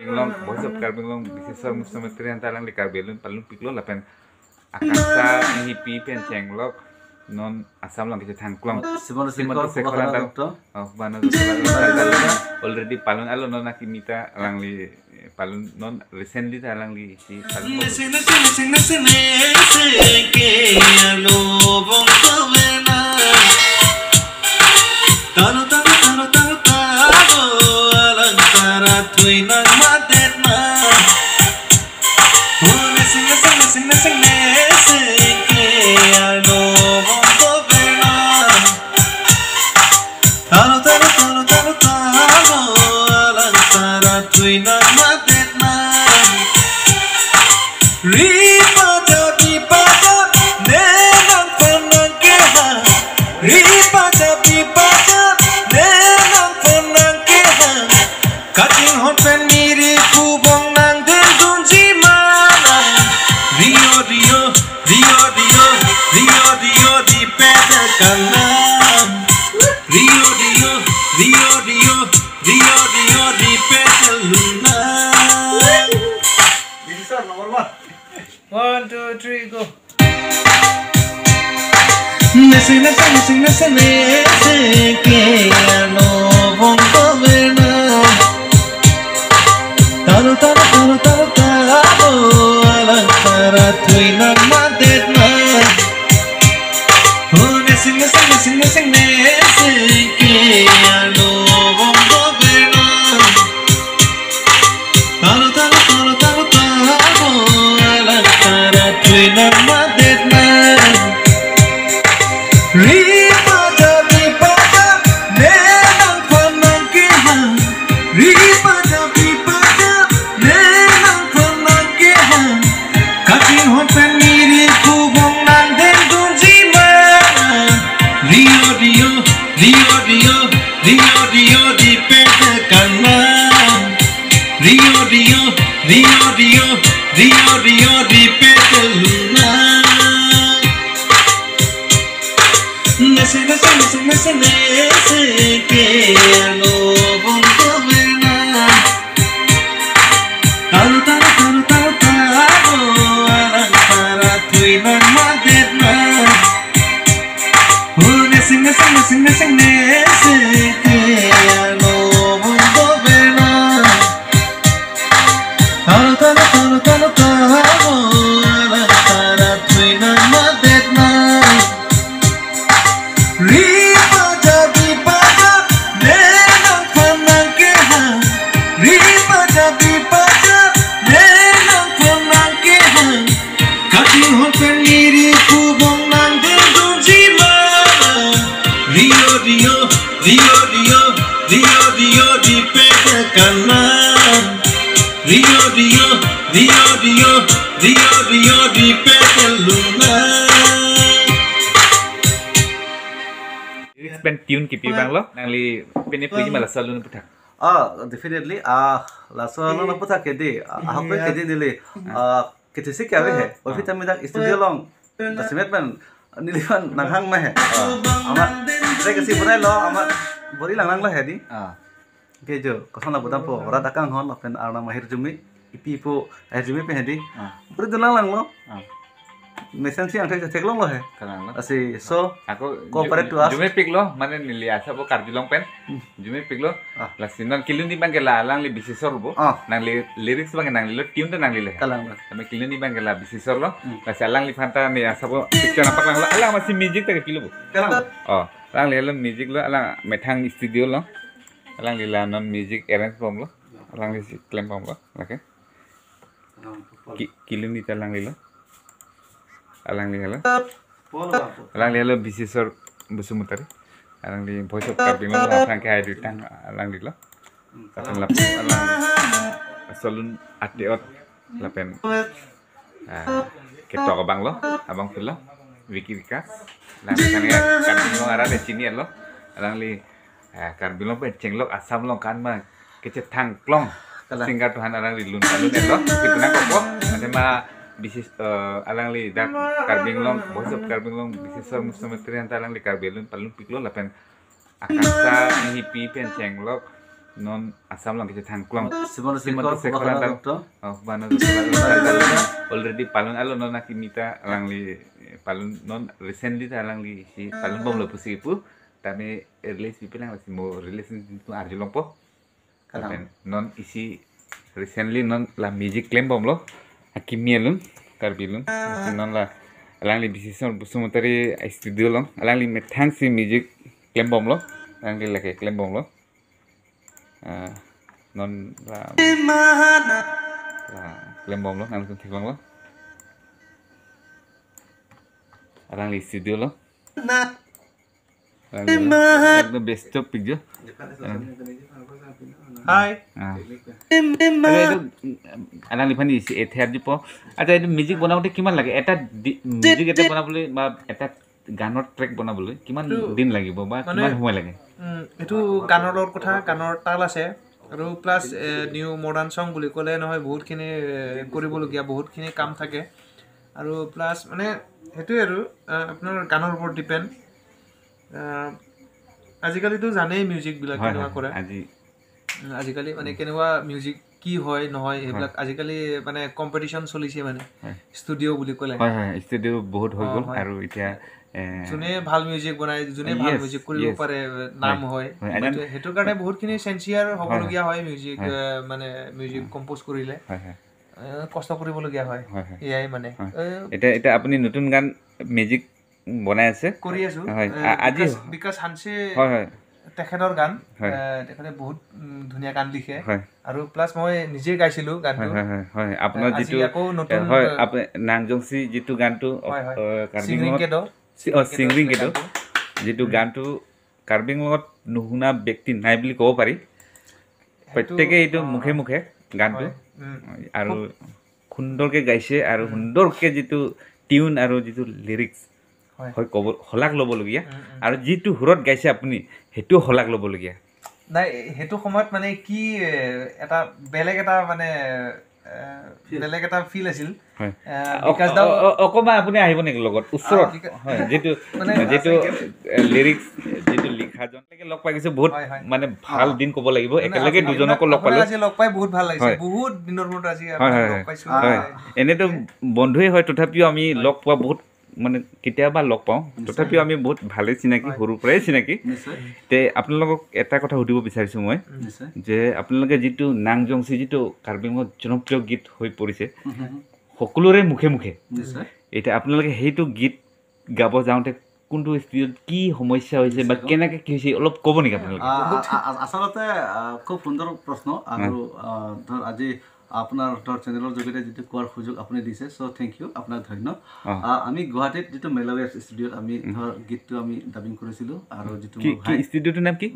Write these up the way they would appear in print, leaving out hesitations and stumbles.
Binglong bosop karbinglong bisisor musumetrian talang di karbelun palung piklo lapen akasa ngipi pen cenglok non asam lang kita tangklong Simon simon Sikor sekolah tar Dokter. oh bana already palun alo non akimita lang li palun non recently talang li si palun One, two, three, go. Pen tune kipi bang lo nangli peni puji malah selalu putak. Definitely. Laso lo na puta kedi. Aku kedi dili. Kedi sih kaya he. Tapi kami dah studio long. Dasimet pen nilipan nanghang mah he. Amat. Saya kasih berai lo amat. Bori lang lah he di. Kejo. Kau sana putar po. Orang takang hon. Pen arna mahir jumi. Ipi po air jumi pe he di. Beri tu lang lo. Nesensi yang saya cek long lo he. Kalang lo. Asi so. Aku Cooperate to us. Jume pik lo mana nili asa po karbilong pen. Jume pik lo. Lasinan kilun di bang kela lang li bisisor bo. Nang li lyrics bang nang li lo tune tu nang li le. Kalang lo. Kami kilun di bang kela bisisor lo. Lasi alang li fanta ni asa po picture nampak lang lo. Alang masih music tak kilo bo. Kalang lo. Alang li alang music lo alang metang studio lo. Alang li la non music arrange pom lo. Alang li claim pom lo. Oke. Kilun di talang li lo. Alang li halo. Alang li halo bisisor busumutari. Alang li voice of karbing lo alang ke haidu tang alang li lo. Alang lap alang solun ateot lapen. Ketok abang lo, abang pun lo. Wiki Wikas. Alang li karbing lo arah de sini lo. Alang li karbing lo penceng lo asam lo kan ma kecet tang klong. Singkat Tuhan alang li lun lo. Kita kok ada ma bisis alang li dak karbing long bosop karbing long bisisor musumetrian talang li karbelun palung piklo lapen akasa ngipi pen cenglok non asam lang kita thangklong Simon Simon Sekor Sekor Bana antar Doktor bana already palun alo non nakimita lang li palun non recently ta lang li si palun bom lo pusi pu tame release people lang si mo release tu arjulong po Kanang. non isi recently non la music claim bom lo akimielun karbilun non la lang li bisison busumutari studio long lang li methang si music claim bom lo lang li lake claim bom lo non la claim bom lo nang thik long lo lang li studio lo एकदम best picture Hi. আনালি funny এথিয়াৰ দিব আচ্ছা এইটো music বনাওঁতে কিমান লাগে এটা music এটা বনাবলৈ বা এটা গানৰ ট্ৰেক বনাবলৈ কিমান দিন লাগিব বা কিমান সময় লাগে এইটো গানৰ লগত কথা গানৰ তাল আছে আৰু প্লাছ নিউ মডাৰ্ণ সং বুলি ক'লে নহয় বহুতখিনি কৰিবলগীয়া বহুতখিনি কাম থাকে আৰু প্লাছ মানে সেইটোৱে আৰু আপোনাৰ গানৰ ওপৰত ডিপেণ্ড আজিকালিতো জানেই মিউজিকবিলাক কেনেকুৱা কৰে আজিকালি মানে কেনেকুৱা মিউজিক কি হয় নহয় এইবিলাক আজিকালি মানে কম্পিটিশ্যন চলিছে মানে ষ্টুডিঅ' বুলি ক'লে হয় হয় ষ্টুডিঅ' বহুত হৈ গ'ল আৰু এতিয়া যোনে ভাল মিউজিক বনায় যোনে ভাল মিউজিক কৰিব পাৰে নাম হয় সেইটো কাৰণে বহুতখিনি চেঞ্চিয়াৰ হ'বলগীয়া হয় মিউজিক মানে মিউজিক কম্প'জ কৰিলে কষ্ট কৰিবলগীয়া হয় এয়াই মানে এতিয়া আপুনি নতুন গান মিউজিক বনাই আছে কৰি আছো আজি বিকাশ হানছে হয় হয় তেখেতৰ গান তেখেতে বহুত ধুনীয়া গান লিখে আৰু প্লাছ মই নিজে গাইছিলো গানটো হয় আপোনাৰ যিটো হয় আপুনি নাংজংচি যিটো গানটো সিংৰিং কেটো যিটো গানটো কাৰ্বিং লগত নুশুনা ব্যক্তি নাই বুলি ক'ব পাৰি প্ৰত্যেকে এইটো মুখে মুখে গানটো আৰু সুন্দৰকৈ গাইছে আৰু সুন্দৰকৈ যিটো টিউন আৰু যিটো লিৰিক্স হয় ক'ব শলাগ ল'বলগীয়া আৰু যিটো সুৰত গাইছে আপুনি সেইটো শলাগ ল'বলগীয়া নাই সেইটো সময়ত মানে কি এটা বেলেগ এটা মানে বেলেগ এটা ফিল আছিল অকণমান আপুনি আহিব নেকি লগত ওচৰত হয় যিটো যিটো লিৰিক্স যিটো লিখাজনলৈকে লগ পাই গৈছে বহুত মানে ভাল দিন ক'ব লাগিব একেলগে দুজনকো লগ পালোঁ লগ পাই বহুত ভাল লাগিছে বহুত দিনৰ মূৰত আজি লগ পাইছোঁ এনেতো বন্ধুৱেই হয় তথাপিও আমি লগ পোৱা বহুত মানে কেতিয়াবা লগ পাওঁ তথাপিও আমি বহুত ভালেই চিনাকি সৰুৰ পৰাই চিনাকি তে আপোনালোকক এটা কথা সুধিব বিচাৰিছোঁ মই যে আপোনালোকে যিটো নাংজংচি যিটো কাৰ্বিঙত জনপ্ৰিয় গীত হৈ পৰিছে সকলোৰে মুখে মুখে এতিয়া আপোনালোকে সেইটো গীত গাব যাওঁতে কোনটো ষ্টুডিঅ'ত কি সমস্যা হৈছে বা কেনেকৈ কি হৈছে অলপ ক'ব নেকি আপোনালোকে আচলতে খুব সুন্দৰ প্ৰশ্ন আৰু ধৰ আজি আপোনাৰ ধৰ চেনেলৰ যোগেদি যিটো কোৱাৰ সুযোগ আপুনি দিছে চ' থেংক ইউ আপোনাক ধন্য আমি গুৱাহাটীত যিটো মেলৱেভ ষ্টুডিঅ'ত আমি ধৰ গীতটো আমি ডাবিং কৰিছিলোঁ আৰু যিটো ষ্টুডিঅ'টোৰ নাম কি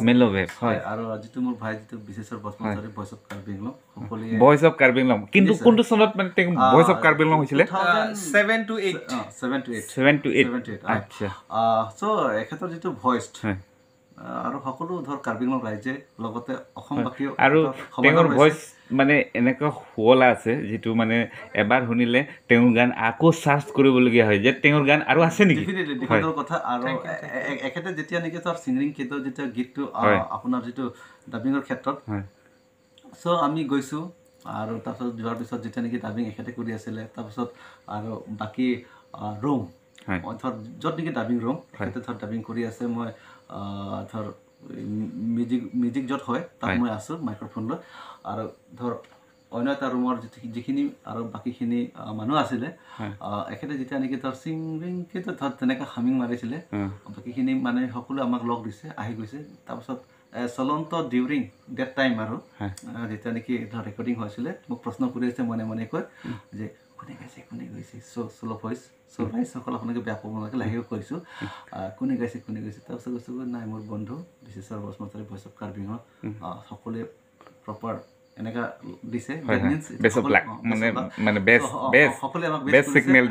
মেলৱেভ হয় আৰু যিটো মোৰ ভাই যিটো বিশেষৰ বসুমতাৰী ভইচ অফ কাৰ্বি আংলং সকলোৱে ভইচ অফ কাৰ্বি আংলং কিন্তু কোনটো চনত মানে তেওঁ ভইচ অফ কাৰ্বি আংলং হৈছিলে 7 to 8 আচ্ছা চ' এখেতৰ যিটো ভইচ আৰু সকলো ধৰ কাৰ্বি আংলং ৰাইজে লগতে অসমবাসীও আৰু তেওঁৰ ভইচ মানে এনেকুৱা শুৱলা আছে যিটো মানে এবাৰ শুনিলে তেওঁৰ গান আকৌ চাৰ্চ কৰিবলগীয়া হয় যে তেওঁৰ গান আৰু আছে নেকি ডিফেক্টৰ কথা আৰু এখেতে যেতিয়া নেকি তাৰ ছিংৰিং কেটৰ যেতিয়া গীতটো আপোনাৰ যিটো ডাবিঙৰ ক্ষেত্ৰত চ' আমি গৈছোঁ আৰু তাৰপিছত যোৱাৰ পিছত যেতিয়া নেকি ডাবিং এখেতে কৰি আছিলে তাৰপিছত আৰু বাকী ৰুম ধৰ য'ত নেকি ডাবিং ৰুম এখেতে ধৰ ডাবিং কৰি আছে মই ধৰ মিউজিক য'ত হয় তাত মই আছোঁ মাইক্ৰফোন লৈ আৰু ধৰ অন্য এটা ৰুমৰ যিখিনি আৰু বাকীখিনি মানুহ আছিলে এখেতে যেতিয়া নেকি ধৰ ছিংৰিংকেতো ধৰ তেনেকৈ হামিং মাৰিছিলে বাকীখিনি মানে সকলোৱে আমাক লগ দিছে আহি গৈছে তাৰপিছত চলন্ত ডিউৰিং ডেট টাইম আৰু যেতিয়া নেকি ধৰ ৰেকৰ্ডিং হৈছিলে মোক প্ৰশ্ন কৰি আছে মনে মনে কৈ যে কোনে গাইছে কোনে গৈছে চ'ল' ভইচ চ' ৰাইজসকল আপোনালোকে বেয়া পাব নালাগে লাহেকৈ কৈছোঁ কোনে গাইছে তাৰপিছত কৈছোঁ নাই মোৰ বন্ধু বিশেষৰ বসুমতাৰী ভইচ অফ কাৰ্বি আংলং সকলোৱে প্ৰপাৰ এনেকুৱা দিছে সকলোৱে আমাক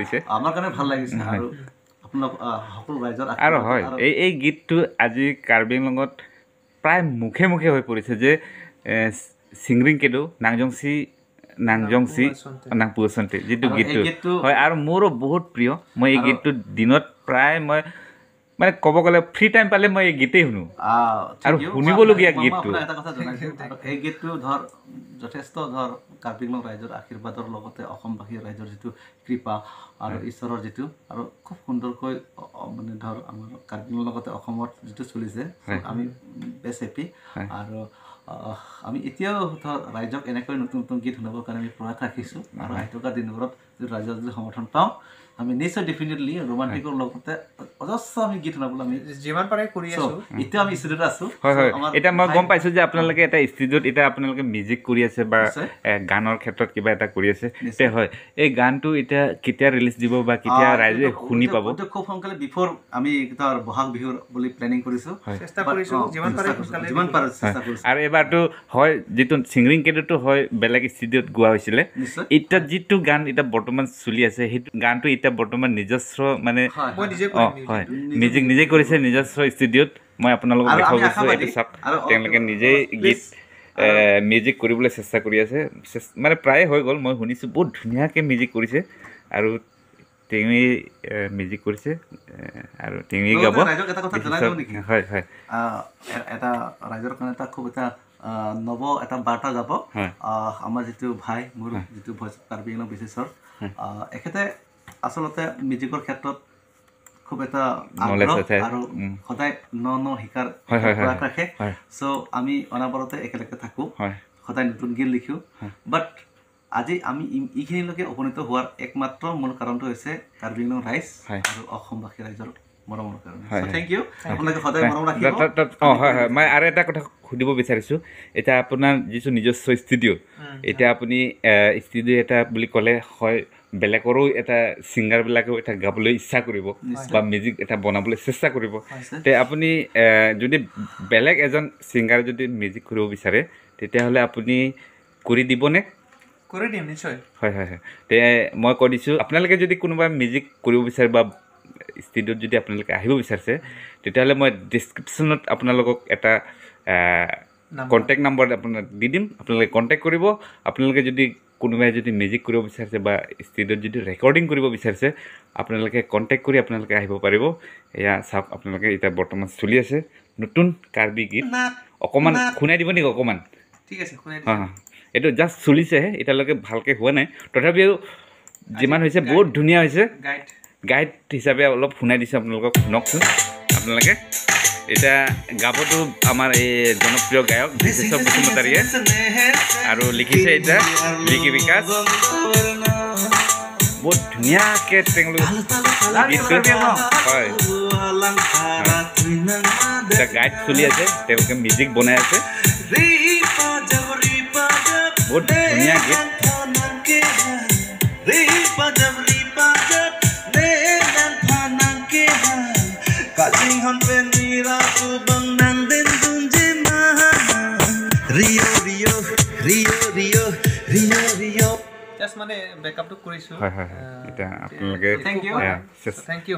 দিছে আমাৰ কাৰণে ভাল লাগিছে আৰু আপোনালোক সকলো ৰাইজৰ আৰু হয় এই গীতটো আজি কাৰ্বি আংলঙত প্ৰায় মুখে মুখে হৈ পৰিছে যে ছিংৰিং কেটো নাংজংচি নাংপুৰচন্তে যিটো গীতটো হয় আৰু মোৰো বহুত প্ৰিয় মই এই গীতটো দিনত প্ৰায় মই মানে ক'ব গ'লে ফ্ৰী টাইম পালে মই এই গীতেই শুনো আৰু শুনিবলগীয়া গীতটো এটা কথা জনাইছোঁ এই গীতটো ধৰ যথেষ্ট ধৰ কাৰ্বি আংলং ৰাইজৰ আশীৰ্বাদৰ লগতে অসমবাসী ৰাইজৰ যিটো কৃপা আৰু ঈশ্বৰৰ যিটো আৰু খুব সুন্দৰকৈ মানে ধৰ আমাৰ কাৰ্বি আংলং লগতে অসমত যিটো চলিছে আমি বেছ হেপী আৰু আমি এতিয়াও ধৰ ৰাইজক এনেকৈ নতুন নতুন গীত শুনাবৰ কাৰণে আমি প্ৰয়াস ৰাখিছোঁ আৰু আহি থকা দিনবোৰত যদি ৰাইজৰ যদি সমৰ্থন পাওঁ আমি নিশ্চয় ডেফিনেটলি ৰোমান্টিকৰ লগতে অজস্ৰ আমি গীত শুনাবলৈ আমি যিমান পাৰে কৰি আছোঁ এতিয়া আমি ষ্টুডিঅ'ত আছোঁ হয় হয় এতিয়া মই গম পাইছোঁ যে আপোনালোকে এটা ষ্টুডিঅ'ত এতিয়া আপোনালোকে মিউজিক কৰি আছে বা গানৰ ক্ষেত্ৰত কিবা এটা কৰি আছে তে হয় এই গানটো এতিয়া কেতিয়া ৰিলিজ দিব বা কেতিয়া ৰাইজে শুনি পাব খুব সোনকালে বিফৰ আমি ধৰ বহাগ বিহুৰ বুলি প্লেনিং কৰিছোঁ চেষ্টা কৰিছোঁ যিমান পাৰে চেষ্টা কৰিছোঁ আৰু এবাৰতো হয় যিটো ছিংগিং কেডটো হয় বেলেগ ষ্টুডিঅ'ত গোৱা হৈছিলে এতিয়া যিটো গান এতিয়া বৰ্তমান চলি আছে সেইটো গানটো এতিয়া বৰ্তমান নিজস্ব মানে হয় মিউজিক নিজে কৰিছে নিজস্ব ষ্টুডিঅ'ত মই আপোনালোকক দেখাব গৈছোঁ এইটো চাওক তেওঁলোকে নিজেই গীত মিউজিক কৰিবলৈ চেষ্টা কৰি আছে মানে প্ৰায়ে হৈ গ'ল মই শুনিছোঁ বহুত ধুনীয়াকৈ মিউজিক কৰিছে আৰু তেওঁৱেই মিউজিক কৰিছে আৰু তেওঁৱেই গাব হয় হয় এটা ৰাইজৰ কাৰণে এটা খুব এটা নৱ এটা বাৰ্তা যাব আমাৰ যিটো ভাই মোৰ যিটো ভইচ কাৰ্বি আংলং বিশেষৰ এখেতে আচলতে মিউজিকৰ ক্ষেত্ৰত খুব এটা আৰু সদায় ন শিকাৰ প্ৰয়াস ৰাখে চ' আমি অনাবৰতে একেলগে থাকোঁ সদায় নতুন গীত লিখোঁ বাট আজি আমি এইখিনিলৈকে উপনীত হোৱাৰ একমাত্ৰ মূল কাৰণটো হৈছে কাৰ্বি আংলং ৰাইজ আৰু অসমবাসী ৰাইজৰ মৰমৰ কাৰণে থেংক ইউ আপোনালোকে সদায় মৰম ৰাখিব হয় হয় মই আৰু এটা কথা সুধিব বিচাৰিছোঁ এতিয়া আপোনাৰ যিটো নিজস্ব ষ্টুডিঅ' এতিয়া আপুনি ষ্টুডিঅ' এটা বুলি ক'লে হয় বেলেগৰো এটা ছিংগাৰবিলাকেও এটা গাবলৈ ইচ্ছা কৰিব বা মিউজিক এটা বনাবলৈ চেষ্টা কৰিব তে আপুনি যদি বেলেগ এজন ছিংগাৰ যদি মিউজিক কৰিব বিচাৰে তেতিয়াহ'লে আপুনি কৰি দিবনে কৰি দিম নিশ্চয় হয় হয় হয় তে মই কৈ দিছোঁ আপোনালোকে যদি কোনোবা মিউজিক কৰিব বিচাৰে বা ষ্টুডিঅ'ত যদি আপোনালোকে আহিব বিচাৰিছে তেতিয়াহ'লে মই ডিছক্ৰিপশ্যনত আপোনালোকক এটা কণ্টেক্ট নম্বৰ আপোনাক দি দিম আপোনালোকে কণ্টেক্ট কৰিব আপোনালোকে যদি কোনোবাই যদি মিউজিক কৰিব বিচাৰিছে বা ষ্টুডিঅ'ত যদি ৰেকৰ্ডিং কৰিব বিচাৰিছে আপোনালোকে কণ্টেক্ট কৰি আপোনালোকে আহিব পাৰিব এয়া চাওক আপোনালোকে এতিয়া বৰ্তমান চলি আছে নতুন কাৰ্বি গীত অকণমান শুনাই দিব নেকি অকণমান ঠিক আছে এইটো জাষ্ট চলিছেহে এতিয়ালৈকে ভালকৈ হোৱা নাই তথাপিও যিমান হৈছে বহুত ধুনীয়া হৈছে গাইড হিচাপে অলপ শুনাই দিছোঁ আপোনালোকক শুনকচোন আপোনালোকে এতিয়া গাবতো আমাৰ এই জনপ্ৰিয় গায়ক বিশেষ বসুমতাৰীয়ে আৰু লিখিছে এতিয়া লিকি বিকাশ বহুত ধুনীয়াকৈ তেওঁলোকে গীতটো হয় এতিয়া গাইড চলি আছে তেওঁলোকে মিউজিক বনাই আছে বহুত ধুনীয়া গীত জাষ্ট মানে বেকআপটো কৰিছোঁ হয় হয় হয় এতিয়া আপোনালোকে থেংক ইউ